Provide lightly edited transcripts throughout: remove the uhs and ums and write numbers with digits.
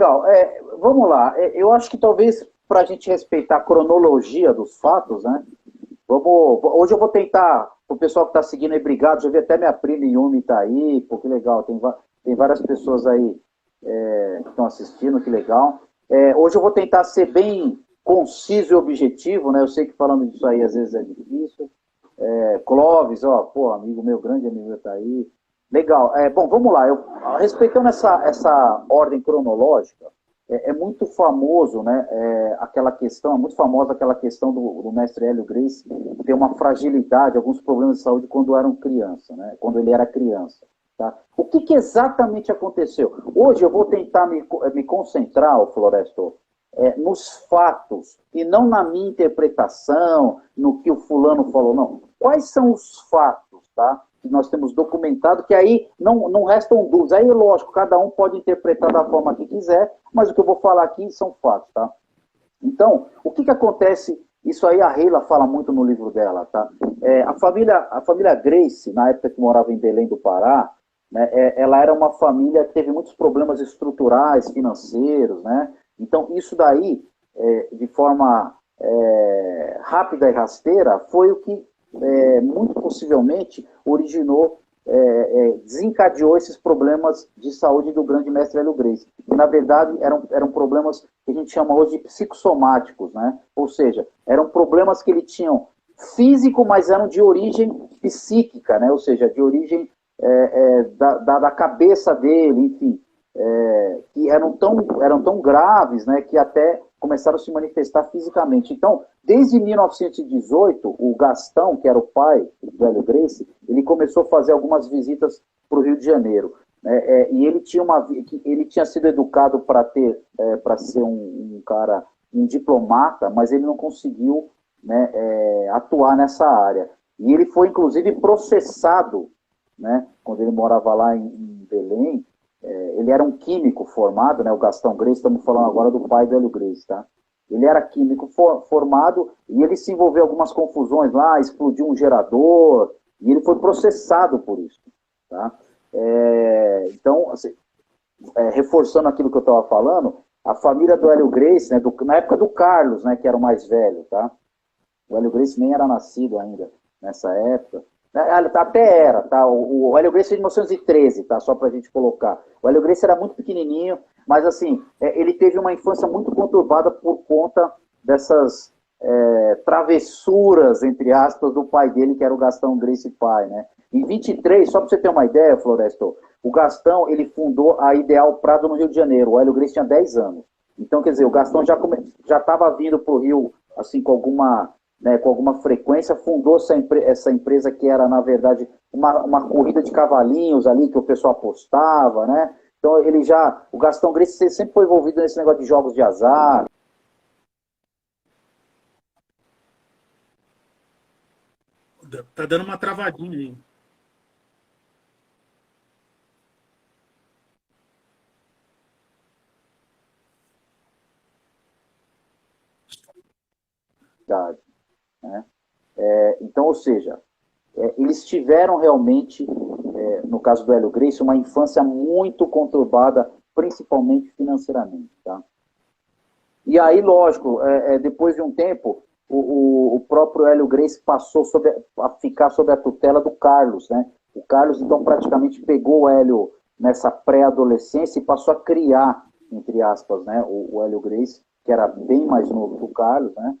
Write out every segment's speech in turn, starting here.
legal. Vamos lá. Eu acho que talvez para a gente respeitar a cronologia dos fatos, né? Hoje eu vou tentar, o pessoal que está seguindo aí, obrigado. Já vi até minha prima Yumi está aí, pô, que legal. Tem várias pessoas aí que estão assistindo, que legal. Hoje eu vou tentar ser bem conciso e objetivo, né? Eu sei que falando disso aí às vezes é difícil. Clóvis, ó, pô, amigo meu, grande amigo meu tá aí. Legal. Bom, vamos lá. Respeitando essa ordem cronológica, muito famoso, né? Aquela questão, é muito famosa aquela questão do mestre Hélio Gracie ter uma fragilidade, alguns problemas de saúde quando eram criança, né? Quando ele era criança. Tá? O que exatamente aconteceu? Hoje eu vou tentar me concentrar, Floresto, nos fatos, e não na minha interpretação, no que o fulano falou, não. Quais são os fatos, tá? Que nós temos documentado, que aí não restam dúvidas. Aí, lógico, cada um pode interpretar da forma que quiser, mas o que eu vou falar aqui são fatos, tá? Então, o que acontece? Isso aí a Reila fala muito no livro dela, tá? A família Gracie, na época que morava em Belém do Pará, né, ela era uma família que teve muitos problemas estruturais, financeiros, né? Então, isso daí, de forma rápida e rasteira, foi o que muito possivelmente originou, desencadeou esses problemas de saúde do grande mestre Hélio Gracie. Que, na verdade, eram problemas que a gente chama hoje de psicossomáticos, né? Ou seja, eram problemas que ele tinha físico, mas eram de origem psíquica, né? Ou seja, de origem da cabeça dele, enfim. Que eram tão graves, né, que até começaram a se manifestar fisicamente. Então, desde 1918, o Gastão, que era o pai do Hélio Gracie, ele começou a fazer algumas visitas para o Rio de Janeiro. Né, e ele tinha sido educado para ser um cara, um diplomata, mas ele não conseguiu, né, atuar nessa área. E ele foi, inclusive, processado, né, quando ele morava lá em Belém. Ele era um químico formado, né, o Gastão Gracie, estamos falando agora do pai do Hélio Gracie, tá? Ele era químico formado e ele se envolveu em algumas confusões lá, explodiu um gerador e ele foi processado por isso, tá? Então, assim, reforçando aquilo que eu estava falando, a família do Hélio Gracie, né, na época do Carlos, né, que era o mais velho, tá? O Hélio Gracie nem era nascido ainda nessa época. Até era, tá? O Hélio Gracie é de 1913, tá? Só pra gente colocar. O Hélio Gracie era muito pequenininho, mas assim, ele teve uma infância muito conturbada por conta dessas travessuras, entre aspas, do pai dele, que era o Gastão Gracie pai, né? Em 23, só pra você ter uma ideia, Floresto, o Gastão, ele fundou a Ideal Prado no Rio de Janeiro. O Hélio Gracie tinha 10 anos. Então, quer dizer, o Gastão já estava vindo pro Rio, assim, com alguma frequência, fundou essa empresa que era, na verdade, uma corrida de cavalinhos ali, que o pessoal apostava, né? Então, o Gastão Gracie sempre foi envolvido nesse negócio de jogos de azar. Tá dando uma travadinha aí. Né? Então, ou seja, eles tiveram realmente, no caso do Hélio Gracie, uma infância muito conturbada, principalmente financeiramente, tá? E aí, lógico, depois de um tempo, o próprio Hélio Gracie passou a ficar sob a tutela do Carlos, né? O Carlos, então, praticamente pegou o Hélio nessa pré-adolescência e passou a criar, entre aspas, né, o Hélio Gracie, que era bem mais novo que o Carlos, né?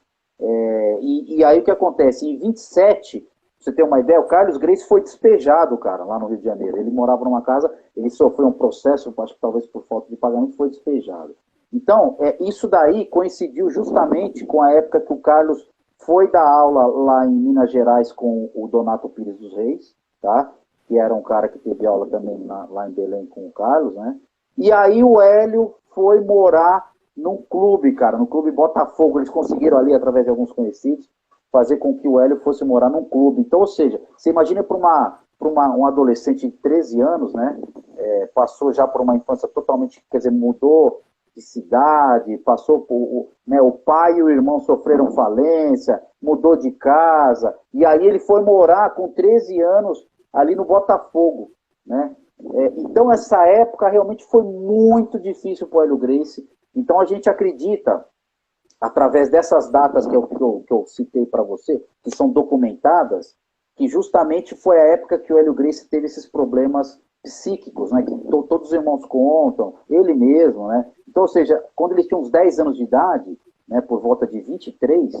E aí o que acontece? Em 27, pra você ter uma ideia, o Carlos Gracie foi despejado, cara, lá no Rio de Janeiro. Ele morava numa casa, ele sofreu um processo, acho que talvez por falta de pagamento, foi despejado. Então, isso daí coincidiu justamente com a época que o Carlos foi dar aula lá em Minas Gerais com o Donato Pires dos Reis, tá? Que era um cara que teve aula também lá em Belém com o Carlos, né? E aí o Hélio foi morar num clube, cara, no clube Botafogo. Eles conseguiram ali, através de alguns conhecidos, fazer com que o Hélio fosse morar num clube. Então, ou seja, você imagina para um adolescente de 13 anos, né? Passou já por uma infância totalmente, quer dizer, mudou de cidade, passou por, né, o pai e o irmão sofreram falência, mudou de casa, e aí ele foi morar com 13 anos ali no Botafogo, né? Então, essa época realmente foi muito difícil para o Hélio Gracie. Então, a gente acredita, através dessas datas que eu citei para você, que são documentadas, que justamente foi a época que o Hélio Gracie teve esses problemas psíquicos, né, que todos os irmãos contam, ele mesmo, né? Então, ou seja, quando ele tinha uns 10 anos de idade, né, por volta de 23,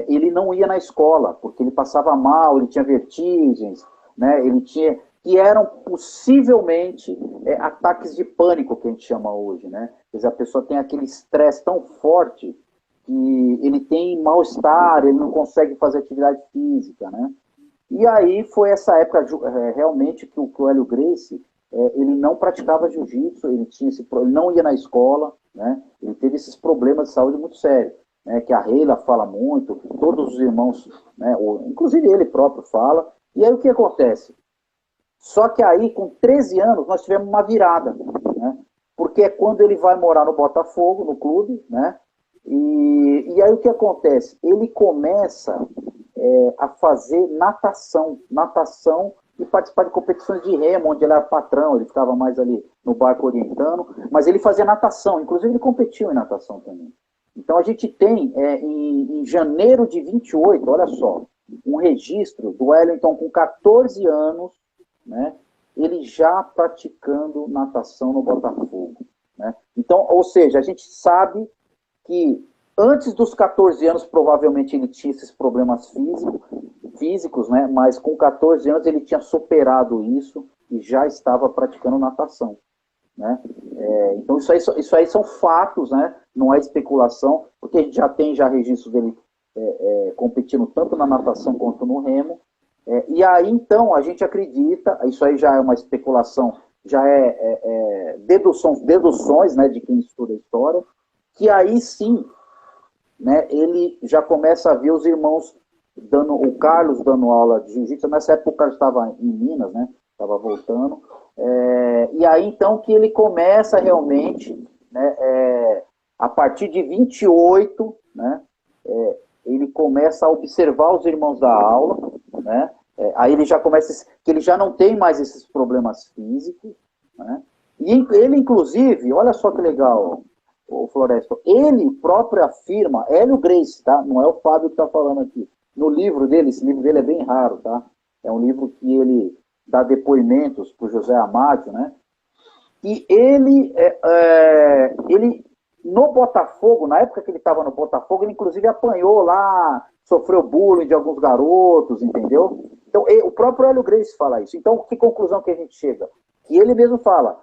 ele não ia na escola, porque ele passava mal, ele tinha vertigens, né, ele tinha, que eram possivelmente ataques de pânico, que a gente chama hoje, né? Quer dizer, a pessoa tem aquele estresse tão forte que ele tem mal-estar, ele não consegue fazer atividade física, né? E aí foi essa época realmente que o Hélio Gracie, ele não praticava jiu-jitsu, ele não ia na escola, né? Ele teve esses problemas de saúde muito sérios, né? Que a Reila fala muito, todos os irmãos, né? Inclusive ele próprio fala. E aí o que acontece? Só que aí, com 13 anos, nós tivemos uma virada, né? Porque é quando ele vai morar no Botafogo, no clube, né? E aí o que acontece? Ele começa a fazer natação e participar de competições de remo, onde ele era patrão, ele ficava mais ali no barco orientando, mas ele fazia natação, inclusive ele competiu em natação também. Então a gente tem, em janeiro de 28, olha só, um registro do Wellington com 14 anos, né, ele já praticando natação no Botafogo, né? Então, ou seja, a gente sabe que antes dos 14 anos, provavelmente ele tinha esses problemas físicos, né? Mas com 14 anos ele tinha superado isso e já estava praticando natação, né? Então isso aí são fatos, né? Não é especulação, porque a gente já tem registros dele competindo tanto na natação quanto no remo. E aí, então, a gente acredita, isso aí já é uma especulação, já deduções, né, de quem estuda a história, que aí sim, né, ele já começa a ver os irmãos o Carlos dando aula de jiu-jitsu. Nessa época o Carlos estava em Minas, né, estava voltando, e aí então que ele começa realmente, né, a partir de 28, né, ele começa a observar os irmãos da aula, né, aí ele já começa, que ele já não tem mais esses problemas físicos, né, e ele inclusive, olha só que legal, o Floresto, ele próprio afirma, Hélio Gracie, tá? Não é o Fábio que está falando aqui. No livro dele, esse livro dele é bem raro, tá? É um livro que ele dá depoimentos para o José Amádio, né? E ele, no Botafogo, na época que ele estava no Botafogo, ele inclusive apanhou lá, sofreu bullying de alguns garotos, entendeu? Então, o próprio Hélio Gracie fala isso. Então, que conclusão que a gente chega? Que ele mesmo fala,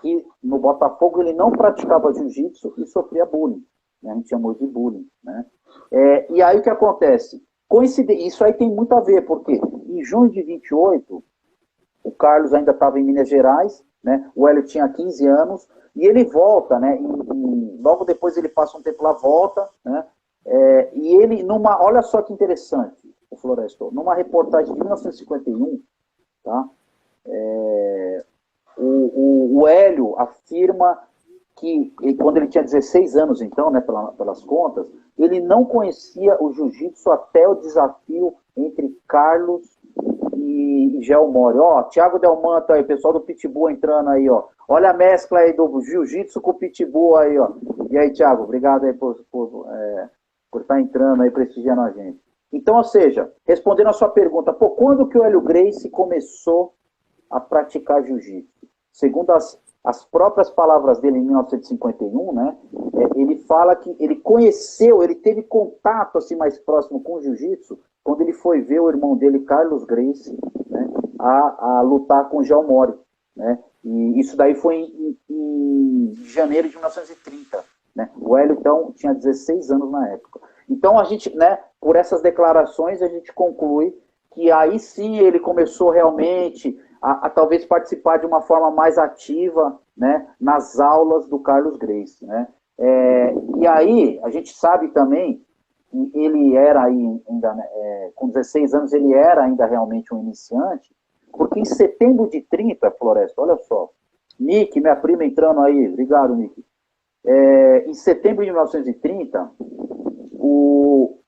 que no Botafogo ele não praticava jiu-jitsu e sofria bullying, né? A gente chamou de bullying, né? E aí o que acontece? Isso aí tem muito a ver, porque em junho de 28, o Carlos ainda estava em Minas Gerais, né? O Hélio tinha 15 anos, e ele volta, né? Logo depois ele passa um tempo lá, volta, né? E ele, olha só que interessante, o Florestor, numa reportagem de 1951, tá? O Hélio afirma que, quando ele tinha 16 anos, então, né, pelas contas, ele não conhecia o jiu-jitsu até o desafio entre Carlos e Gel Mori. Ó, Thiago Del Manto aí, pessoal do Pitbull entrando aí, ó. Olha a mescla aí do jiu-jitsu com o Pitbull aí, ó. E aí, Thiago, obrigado aí por estar entrando aí, prestigiando a gente. Então, ou seja, respondendo a sua pergunta, quando que o Hélio Gracie começou a praticar jiu-jitsu? Segundo as próprias palavras dele em 1951, né, ele fala que ele conheceu, ele teve contato assim mais próximo com o jiu-jitsu quando ele foi ver o irmão dele, Carlos Gracie, né, a lutar com o Gel Mori, né, e isso daí foi em janeiro de 1930, né, o Hélio então tinha 16 anos na época. Então a gente, né, por essas declarações a gente conclui que aí sim ele começou realmente a talvez participar de uma forma mais ativa, né, nas aulas do Carlos Gracie, né? E aí a gente sabe também que ele era ainda, né, com 16 anos, ele era ainda realmente um iniciante, porque em setembro de 30, Floresta, olha só, Nick, minha prima entrando aí, obrigado, Nick. Em setembro de 1930, o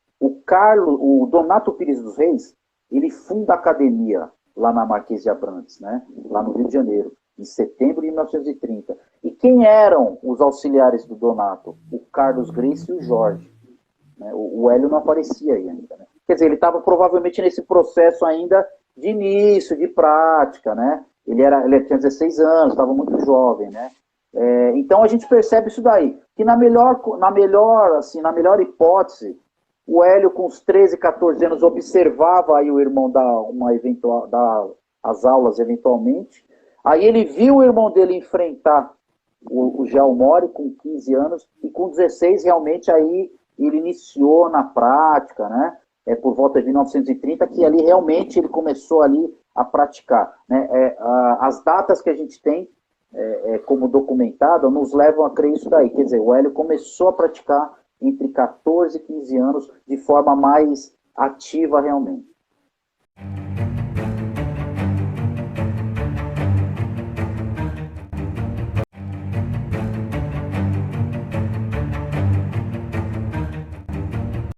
Donato Pires dos Reis, ele funda a academia lá na Marquês de Abrantes, né? Lá no Rio de Janeiro, em setembro de 1930. E quem eram os auxiliares do Donato? O Carlos Grace e o Jorge. Né? O Hélio não aparecia aí ainda. Né? Quer dizer, ele estava provavelmente nesse processo ainda de início, de prática, né? Ele tinha 16 anos, estava muito jovem, né? Então a gente percebe isso daí, que na melhor na melhor hipótese, o Hélio com os 13, 14 anos observava aí o irmão dar as aulas eventualmente, aí ele viu o irmão dele enfrentar o Gelmore com 15 anos, e com 16 realmente aí ele iniciou na prática, né? Por volta de 1930, que ali realmente ele começou ali a praticar. Né? As datas que a gente tem como documentado nos levam a crer isso daí. Quer dizer, o Hélio começou a praticar entre 14 e 15 anos de forma mais ativa realmente.